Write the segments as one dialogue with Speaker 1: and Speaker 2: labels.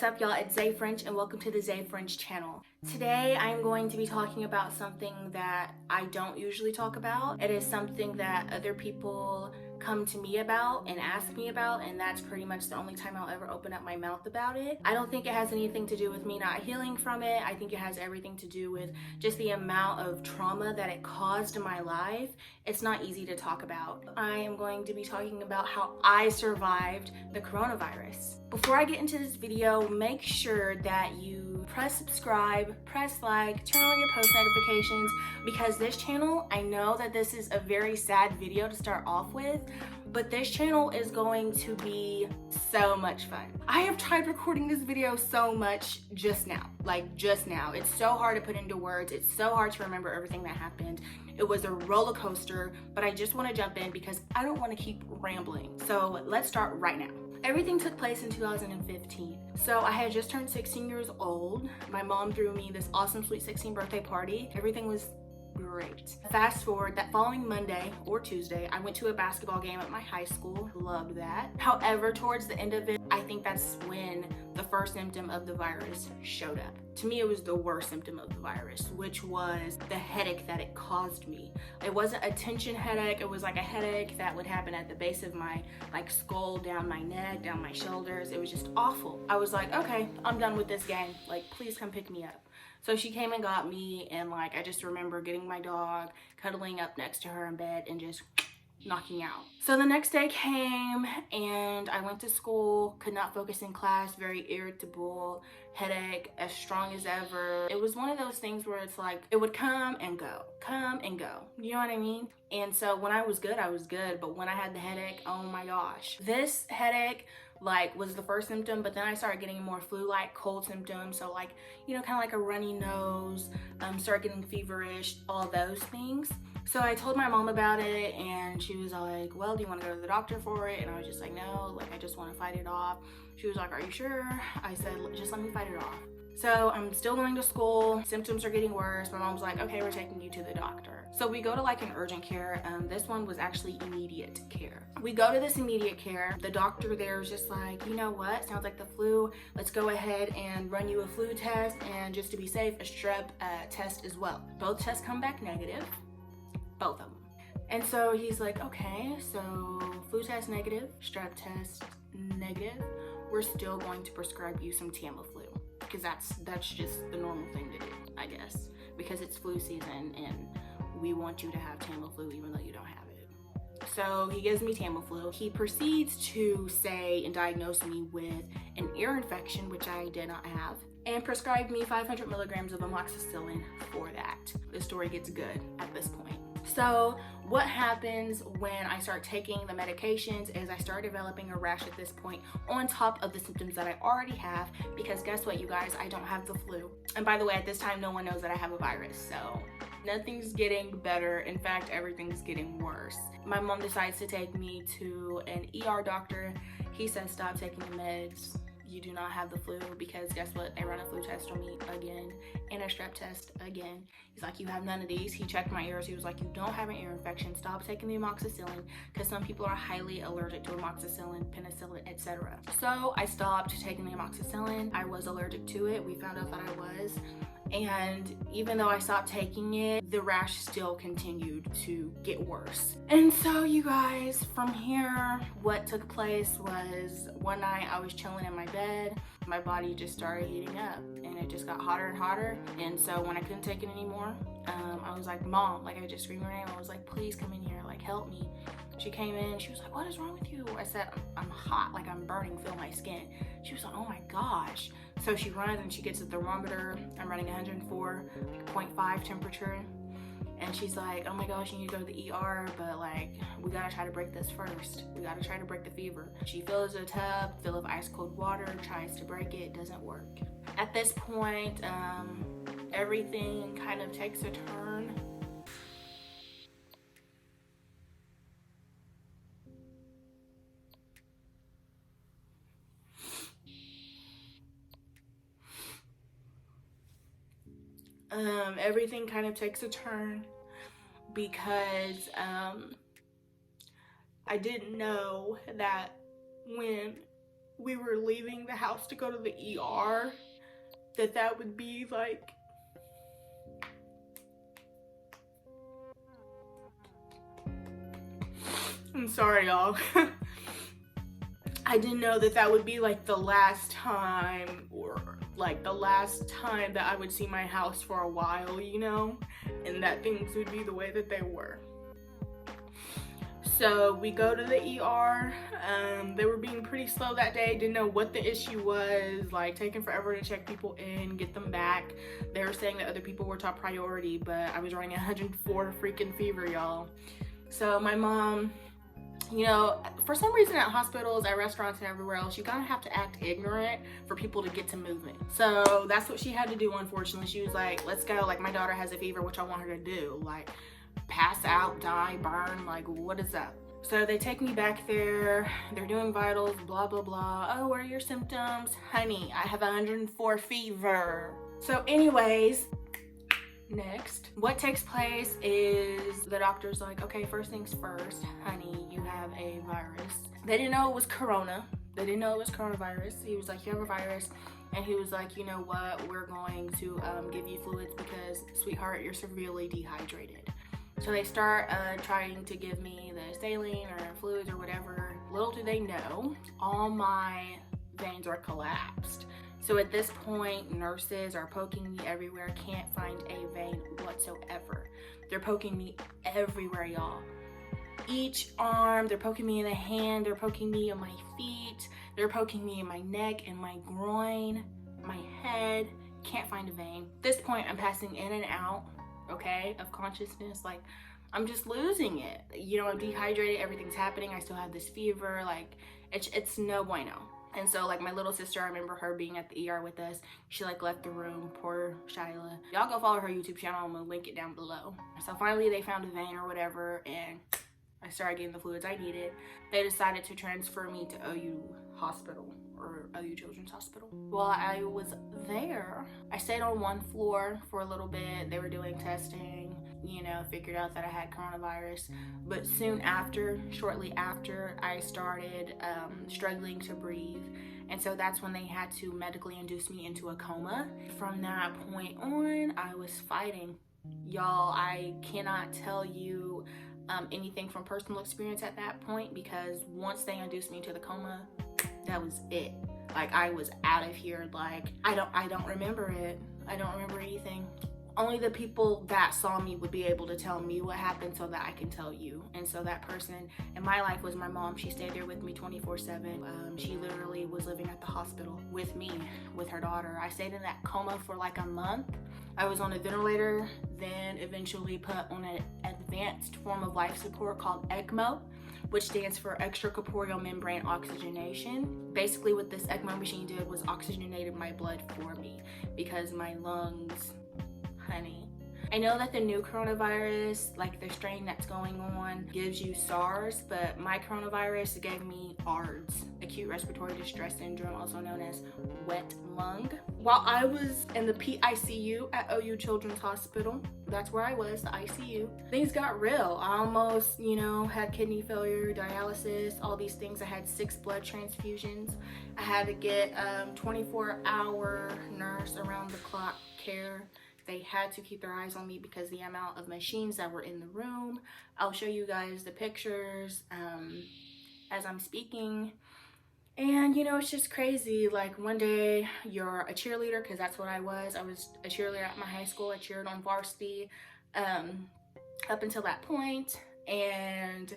Speaker 1: What's up, y'all? It's Zay French and welcome to the Zay French channel. Today I'm going to be talking about something that I don't usually talk about. It is something that other people come to me about and ask me about, and that's pretty much the only time I'll ever open up my mouth about it. I don't think it has anything to do with me not healing from it. I think it has everything to do with just the amount of trauma that it caused in my life. It's not easy to talk about. I am going to be talking about how I survived the coronavirus. Before I get into this video, make sure that you press subscribe, press like, turn on your post notifications, because this channel, I know that this is a very sad video to start off with, but this channel is going to be so much fun. I have tried recording this video so much just now. It's so hard to put into words. It's so hard to remember everything that happened. It was a roller coaster, but I just want to jump in because I don't want to keep rambling. So let's start right now. Everything took place in 2015. So I had just turned 16 years old. My mom threw me this awesome Sweet 16 birthday party. Everything was great. Fast forward, that following Monday or Tuesday, I went to a basketball game at my high school. Loved that. However, towards the end of it, I think that's when the first symptom of the virus showed up. To me, it was the worst symptom of the virus, which was the headache that it caused me. It wasn't a tension headache. It was like a headache that would happen at the base of my skull, down my neck, down my shoulders. It was just awful. I was like, okay, I'm done with this game. Please come pick me up. So she came and got me, and I just remember getting my dog, cuddling up next to her in bed, and just knocking out. So the next day came and I went to school, could not focus in class, very irritable, headache as strong as ever. It was one of those things where it's like, it would come and go, come and go. You know what I mean? And so when I was good, but when I had the headache, oh my gosh. This headache was the first symptom, but then I started getting more flu-like cold symptoms. So kind of like a runny nose, start getting feverish, all those things. So I told my mom about it and she was like, well, do you want to go to the doctor for it? And I was just like, no, I just want to fight it off. She was like, are you sure? I said, just let me fight it off. So I'm still going to school, symptoms are getting worse. My mom's like, okay, we're taking you to the doctor. So we go to an urgent care. This one was actually immediate care. We go to this immediate care. The doctor there is just like, you know what, sounds like the flu. Let's go ahead and run you a flu test, and just to be safe, a strep test as well. Both tests come back negative, both of them. And so he's like, okay, so flu test negative, strep test negative. We're still going to prescribe you some Tamiflu, because that's just the normal thing to do, I guess, because it's flu season and we want you to have Tamiflu even though you don't have it. So he gives me Tamiflu. He proceeds to say and diagnose me with an ear infection, which I did not have, and prescribed me 500 milligrams of amoxicillin for that. The story gets good at this point. So what happens when I start taking the medications is I start developing a rash at this point on top of the symptoms that I already have, because guess what, you guys, I don't have the flu. And by the way, at this time, no one knows that I have a virus, so nothing's getting better. In fact, everything's getting worse. My mom decides to take me to an ER doctor. He says, stop taking the meds. You do not have the flu, because guess what? They run a flu test on me again and a strep test again. He's like, you have none of these. He checked my ears. He was like, you don't have an ear infection. Stop taking the amoxicillin, because some people are highly allergic to amoxicillin, penicillin, etc. So I stopped taking the amoxicillin. I was allergic to it. We found out that I was. And even though I stopped taking it, the rash still continued to get worse. And so you guys, from here, what took place was one night I was chilling in my bed. My body just started heating up and it just got hotter and hotter. And so when I couldn't take it anymore, I was like, Mom, I just screamed her name. I was like, please come in here, help me. She came in, she was like, what is wrong with you? I said, I'm hot, I'm burning, feel my skin. She was like, oh my gosh. So she runs and she gets a thermometer. I'm running 104.5 temperature. And she's like, oh my gosh, you need to go to the ER, but we gotta try to break this first. We gotta try to break the fever. She fills a tub full of ice cold water, tries to break it, doesn't work. At this point, everything kind of takes a turn. Everything kind of takes a turn because I didn't know that when we were leaving the house to go to the ER, that would be like, I'm sorry, y'all. I didn't know that would be like the last time, or like the last time that I would see my house for a while, you know, and that things would be the way that they were. So we go to the ER. They were being pretty slow that day. Didn't know what the issue was, like taking forever to check people in, get them back. They were saying that other people were top priority, but I was running 104 freaking fever, y'all. So my mom, you know, for some reason at hospitals, at restaurants, and everywhere else, you kind of have to act ignorant for people to get to movement. So that's what she had to do, unfortunately. She was like, let's go. Like, my daughter has a fever, which I want her to do. Like, pass out, die, burn, like, what is up? So they take me back there. They're doing vitals, blah, blah, blah. Oh, what are your symptoms? Honey, I have 104 fever. So anyways, next, what takes place is the doctor's like, okay, first things first, honey, you have a virus. They didn't know it was corona. They didn't know it was coronavirus. He was like, you have a virus. And he was like, you know what, we're going to give you fluids because, sweetheart, you're severely dehydrated. So they start trying to give me the saline or fluids or whatever. Little do they know, all my veins are collapsed. So at this point, nurses are poking me everywhere, can't find a vein whatsoever. They're poking me everywhere, y'all. Each arm, they're poking me in the hand, they're poking me in my feet, they're poking me in my neck and my groin, my head, can't find a vein. At this point, I'm passing in and out, okay, of consciousness. Like, I'm just losing it. You know, I'm dehydrated, everything's happening, I still have this fever, like, it's no bueno. And so, like, my little sister, I remember her being at the ER with us. She, like, left the room. Poor Shyla. Y'all go follow her YouTube channel. I'm gonna link it down below. So finally, they found a vein or whatever, and I started getting the fluids I needed. They decided to transfer me to OU Hospital, or OU Children's Hospital. While I was there, I stayed on one floor for a little bit. They were doing testing, you know, figured out that I had coronavirus. But soon after, shortly after, I started struggling to breathe. And so that's when they had to medically induce me into a coma. From that point on, I was fighting. Y'all, I cannot tell you anything from personal experience at that point, because once they induced me into the coma, that was it. Like, I was out of here. Like, I don't remember it. I don't remember anything. Only the people that saw me would be able to tell me what happened so that I can tell you. And so that person in my life was my mom. She stayed there with me 24/7. She literally was living at the hospital with me, with her daughter. I stayed in that coma for like a month. I was on a ventilator, then eventually put on an advanced form of life support called ECMO, which stands for extracorporeal membrane oxygenation. Basically what this ECMO machine did was oxygenated my blood for me, because my lungs, honey. I know that the new coronavirus, like the strain that's going on, gives you SARS, but my coronavirus gave me ARDS, acute respiratory distress syndrome, also known as wet lung. While I was in the PICU at OU Children's Hospital, that's where I was, the ICU, things got real. I almost, you know, had kidney failure, dialysis, all these things. I had 6 blood transfusions. I had to get 24-hour nurse around the clock care. They had to keep their eyes on me because the amount of machines that were in the room. I'll show you guys the pictures as I'm speaking. And, you know, it's just crazy. Like, one day you're a cheerleader, because that's what I was. I was a cheerleader at my high school. I cheered on varsity up until that point. And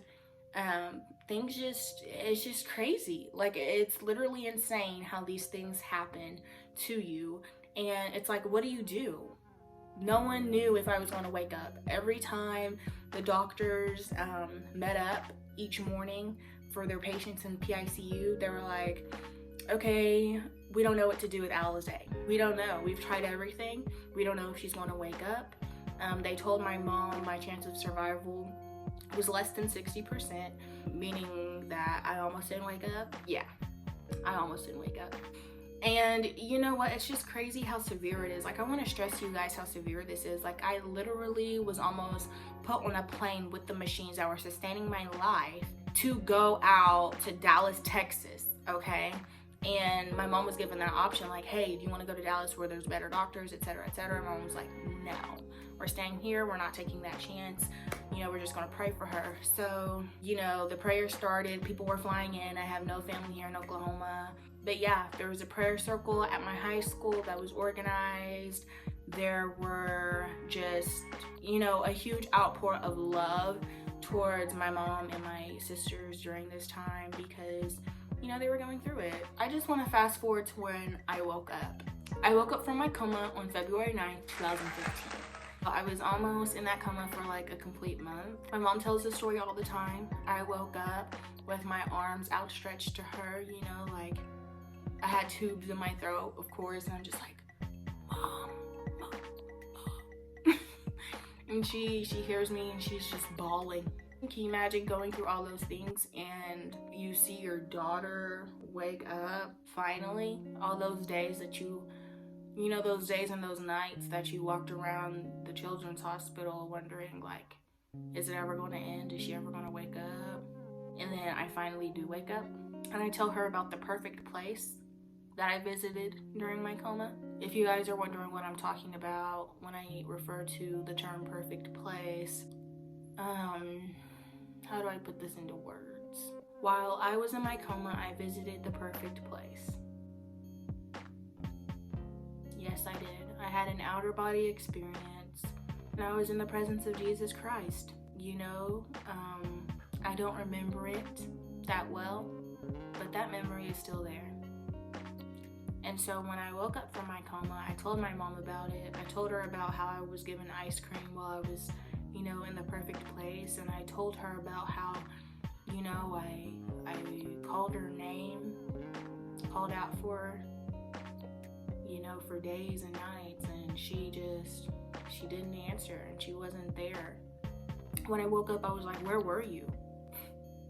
Speaker 1: it's just crazy. Like, it's literally insane how these things happen to you. And it's like, what do you do? No one knew if I was going to wake up. Every time the doctors met up each morning for their patients in PICU, they were like, okay, we don't know what to do with Alizé. We don't know. We've tried everything. We don't know if she's going to wake up. They told my mom my chance of survival was less than 60%, meaning that I almost didn't wake up. Yeah, I almost didn't wake up. And you know what? It's just crazy how severe it is. Like, I want to stress to you guys how severe this is. Like, I literally was almost put on a plane with the machines that were sustaining my life to go out to Dallas, Texas, okay? And my mom was given that option, like, hey, do you want to go to Dallas where there's better doctors, etc., etc.? And mom was like, no, we're staying here. We're not taking that chance. You know, we're just going to pray for her. So, you know, the prayer started. People were flying in. I have no family here in Oklahoma. But yeah, there was a prayer circle at my high school that was organized. There were just, you know, a huge outpour of love towards my mom and my sisters during this time because, you know, they were going through it. I just want to fast forward to when I woke up. I woke up from my coma on February 9th, 2015. I was almost in that coma for like a complete month. My mom tells the story all the time. I woke up with my arms outstretched to her, you know, like I had tubes in my throat, of course, and I'm just like, Mom, Mom, Mom. And she hears me and she's just bawling. Can you imagine going through all those things and you see your daughter wake up finally? All those days that you know, those days and those nights that you walked around the children's hospital wondering, like, is it ever going to end? Is she ever going to wake up? And then I finally do wake up and I tell her about the perfect place that I visited during my coma. If you guys are wondering what I'm talking about when I refer to the term perfect place, how do I put this into words? While I was in my coma, I visited the perfect place. Yes, I did. I had an outer body experience and I was in the presence of Jesus Christ. You know, I don't remember it that well, but that memory is still there. And so when I woke up from my coma, I told my mom about it. I told her about how I was given ice cream while I was, you know, in the perfect place. And I told her about how, you know, I called her name, called out for her, you know, for days and nights. And she didn't answer and she wasn't there. When I woke up, I was like, where were you?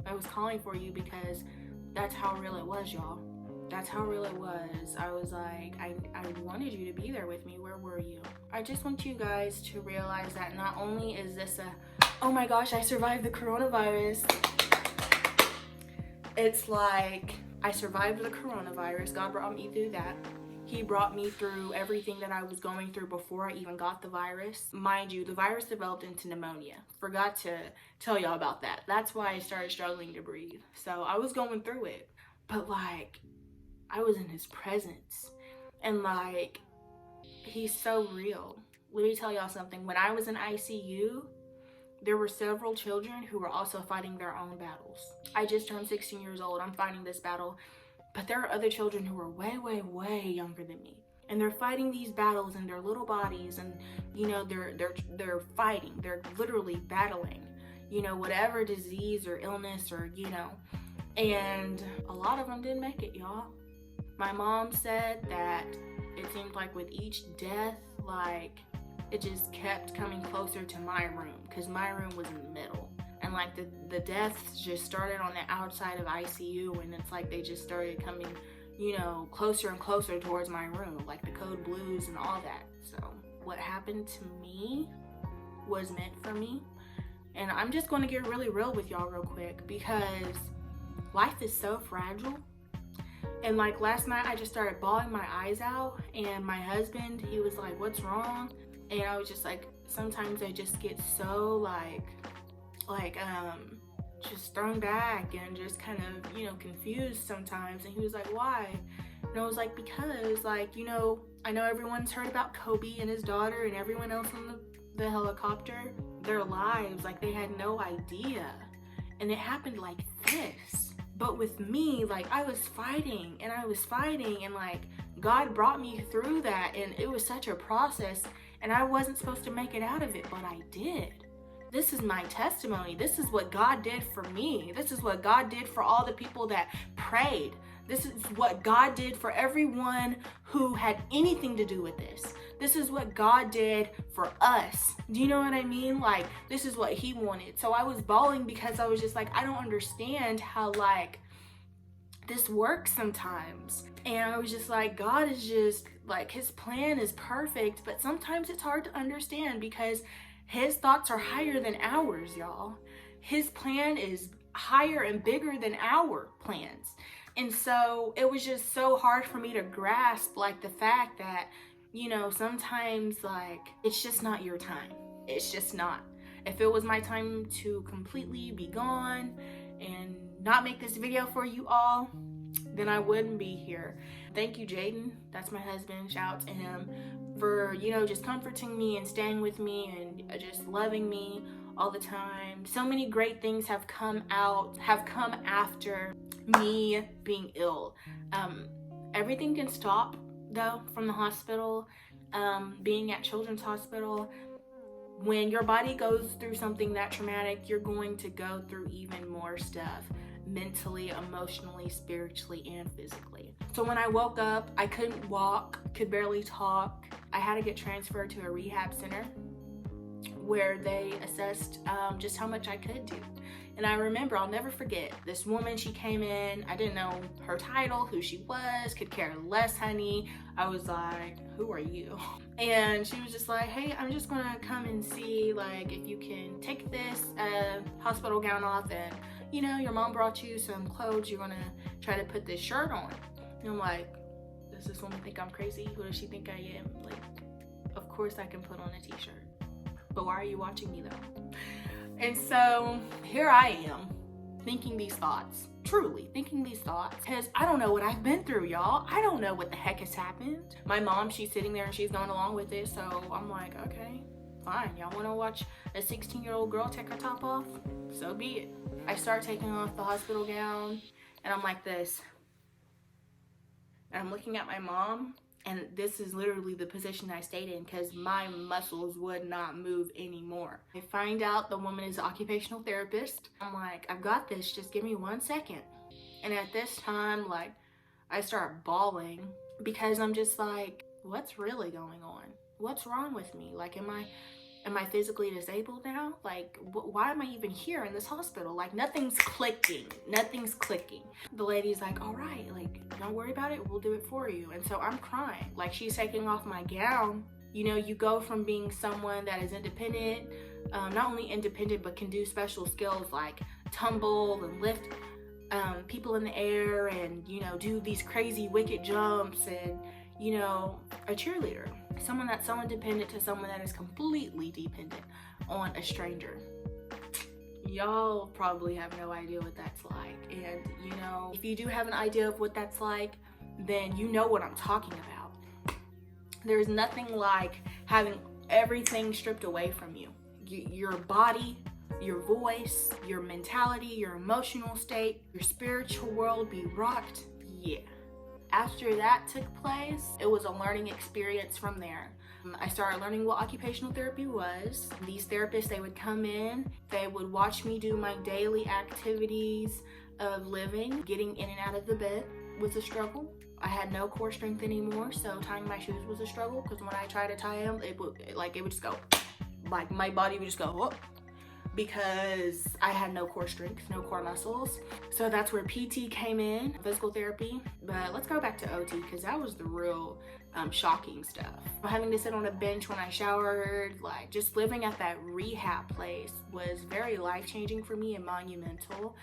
Speaker 1: I was calling for you because that's how real it was, y'all. That's how real it was. I was like, I wanted you to be there with me. Where were you? I just want you guys to realize that not only is this oh my gosh, I survived the coronavirus. It's like, I survived the coronavirus. God brought me through that. He brought me through everything that I was going through before I even got the virus. Mind you, the virus developed into pneumonia. Forgot to tell y'all about that. That's why I started struggling to breathe. So I was going through it. But like, I was in his presence. And like, he's so real. Let me tell y'all something. When I was in ICU, there were several children who were also fighting their own battles. I just turned 16 years old. I'm fighting this battle. But there are other children who are way, way, way younger than me. And they're fighting these battles in their little bodies. And, you know, they're fighting. They're literally battling, you know, whatever disease or illness or, you know. And a lot of them didn't make it, y'all. My mom said that it seemed like with each death, like, it just kept coming closer to my room. Because my room was in the middle. And like the deaths just started on the outside of ICU, and it's like they just started coming, you know, closer and closer towards my room, like the code blues and all that. So what happened to me was meant for me. And I'm just going to get really real with y'all real quick because life is so fragile. And like last night, I just started bawling my eyes out, and my husband, he was like, what's wrong? And I was just like, sometimes I just get so like just thrown back and just kind of, you know, confused sometimes. And he was like, why? And I was like, because like, you know, I know everyone's heard about Kobe and his daughter and everyone else on the helicopter, their lives, like they had no idea. And it happened like this. But with me, like I was fighting and like God brought me through that, and it was such a process, and I wasn't supposed to make it out of it, but I did. This is my testimony. This is what God did for me. This is what God did for all the people that prayed. This is what God did for everyone who had anything to do with this. This is what God did for us. Do you know what I mean? Like, this is what he wanted. So I was bawling because I was just like, I don't understand how like this works sometimes. And I was just like, God is just like, his plan is perfect, but sometimes it's hard to understand because his thoughts are higher than ours, y'all. His plan is higher and bigger than our plans. And so it was just so hard for me to grasp like the fact that, you know, sometimes like it's just not your time. It's just not. If it was my time to completely be gone and not make this video for you all, then I wouldn't be here. Thank you, Jaden. That's my husband. Shout out to him for, you know, just comforting me and staying with me and just loving me all the time. So many great things have come after me being ill. Everything can stop though from the hospital, being at Children's Hospital. When your body goes through something that traumatic, you're going to go through even more stuff, mentally, emotionally, spiritually, and physically. So when I woke up, I couldn't walk, could barely talk. I had to get transferred to a rehab center where they assessed just how much I could do. And I remember, I'll never forget, this woman, she came in, I didn't know her title, who she was, could care less, honey. I was like, who are you? And she was just like, hey, I'm just gonna come and see like if you can take this hospital gown off, and you know, your mom brought you some clothes, you're gonna try to put this shirt on. And I'm like, does this woman think I'm crazy? Who does she think I am? Like, of course I can put on a t-shirt. But why are you watching me though? And so here I am thinking these thoughts, truly thinking these thoughts, because I don't know what I've been through, y'all. I don't know what the heck has happened. My mom, she's sitting there and she's going along with it. So I'm like, okay, fine. Y'all want to watch a 16-year-old girl take her top off? So be it. I start taking off the hospital gown and I'm like this. And I'm looking at my mom. And this is literally the position I stayed in because my muscles would not move anymore. I find out the woman is an occupational therapist. I'm like, I've got this, just give me 1 second. And at this time, like, I start bawling because I'm just like, what's really going on? What's wrong with me? Like, am I physically disabled now? Like, why am I even here in this hospital? Like, nothing's clicking. Nothing's clicking. The lady's like, all right, like, don't worry about it. We'll do it for you. And so I'm crying. Like, she's taking off my gown. You know, you go from being someone that is independent, not only independent, but can do special skills like tumble and lift people in the air and, you know, do these crazy wicked jumps and, you know, a cheerleader. Someone that's so independent to someone that is completely dependent on a stranger. Y'all probably have no idea what that's like. And, you know, if you do have an idea of what that's like, then you know what I'm talking about. There's nothing like having everything stripped away from you. Your body, your voice, your mentality, your emotional state, your spiritual world be rocked. Yeah. After that took place, it was a learning experience from there. I started learning what occupational therapy was. These therapists, they would come in, they would watch me do my daily activities of living. Getting in and out of the bed was a struggle. I had no core strength anymore, so tying my shoes was a struggle because when I tried to tie them, it would just go, like my body would just go, whoop, because I had no core strength, no core muscles. So that's where PT came in, physical therapy. But let's go back to OT because that was the real shocking stuff. Having to sit on a bench when I showered, like just living at that rehab place was very life-changing for me and monumental.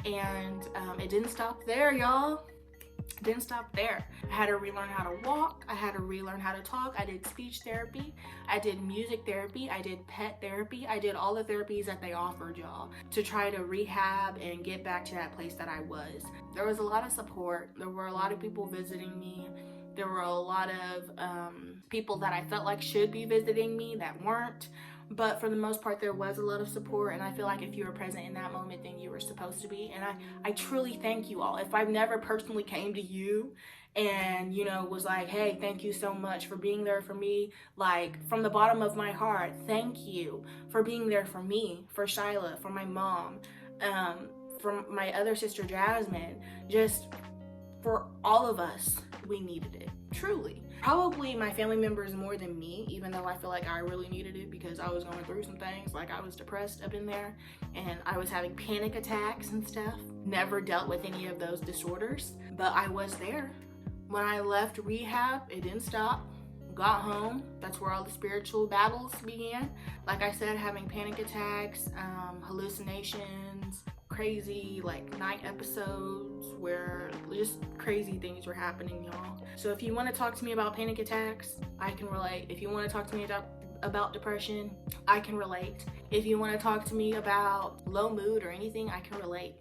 Speaker 1: And it didn't stop there, y'all. Didn't stop there. I had to relearn how to walk. I had to relearn how to talk. I did speech therapy. I did music therapy. I did pet therapy. I did all the therapies that they offered, y'all, to try to rehab and get back to that place that I was. There was a lot of support. There were a lot of people visiting me. There were a lot of people that I felt like should be visiting me that weren't. But for the most part, there was a lot of support, and I feel like if you were present in that moment, then you were supposed to be. And I truly thank you all. If I've never personally came to you and, you know, was like, hey, thank you so much for being there for me, like from the bottom of my heart, thank you for being there for me, for Shyla, for my mom, for my other sister Jasmine, just for all of us, we needed it, truly. Probably my family members more than me, even though I feel like I really needed it because I was going through some things. Like I was depressed up in there and I was having panic attacks and stuff. Never dealt with any of those disorders, but I was there. When I left rehab, it didn't stop. Got home, that's where all the spiritual battles began. Like I said, having panic attacks, hallucinations, crazy like night episodes where just crazy things were happening, y'all. So if you want to talk to me about panic attacks, I can relate. If you want to talk to me about depression, I can relate. If you want to talk to me about low mood or anything, I can relate.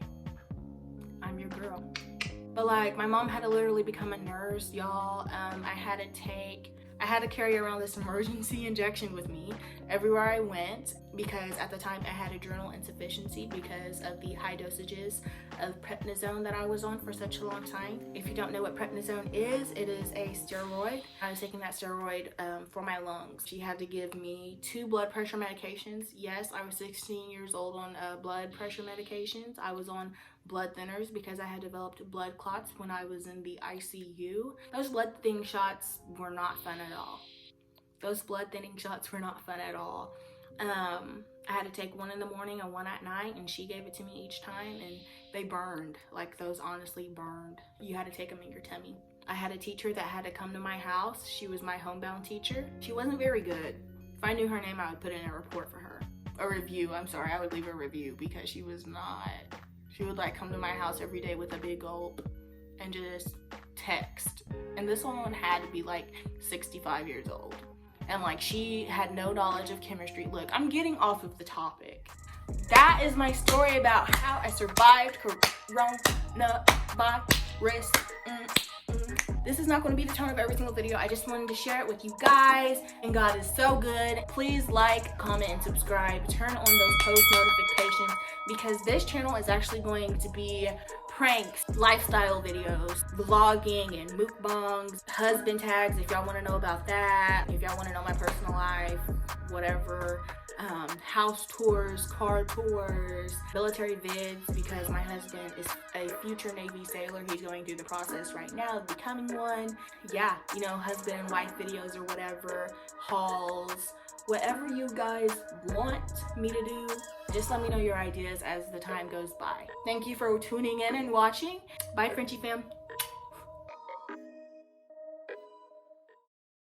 Speaker 1: I'm your girl. But like, my mom had to literally become a nurse, y'all. I had to carry around this emergency injection with me everywhere I went because at the time I had adrenal insufficiency because of the high dosages of prednisone that I was on for such a long time. If you don't know what prednisone is, it is a steroid. I was taking that steroid for my lungs. She had to give me 2 blood pressure medications. Yes, I was 16 years old on blood pressure medications. I was on blood thinners because I had developed blood clots when I was in the ICU. Those blood thinning shots were not fun at all. I had to take one in the morning and one at night, and she gave it to me each time, and they burned. Like, those honestly burned. You had to take them in your tummy. I had a teacher that had to come to my house. She was my homebound teacher. She wasn't very good. If I knew her name, I would put in a report for her. A review, I'm sorry, I would leave a review because she was not. She would like come to my house every day with a big gulp and just text. And this woman had to be like 65 years old. And like, she had no knowledge of chemistry. Look, I'm getting off of the topic. That is my story about how I survived coronavirus. This is not going to be the tone of every single video. I just wanted to share it with you guys. And God is so good. Please like, comment, and subscribe. Turn on those post notifications because this channel is actually going to be pranks, lifestyle videos, vlogging, and mukbangs, husband tags if y'all want to know about that, if y'all want to know my personal life, whatever, house tours, car tours, military vids, because my husband is a future Navy sailor. He's going through the process right now of becoming one. Yeah, you know, husband and wife videos or whatever, hauls, whatever you guys want me to do, just let me know your ideas as the time goes by. Thank you for tuning in and watching. Bye, Frenchie fam.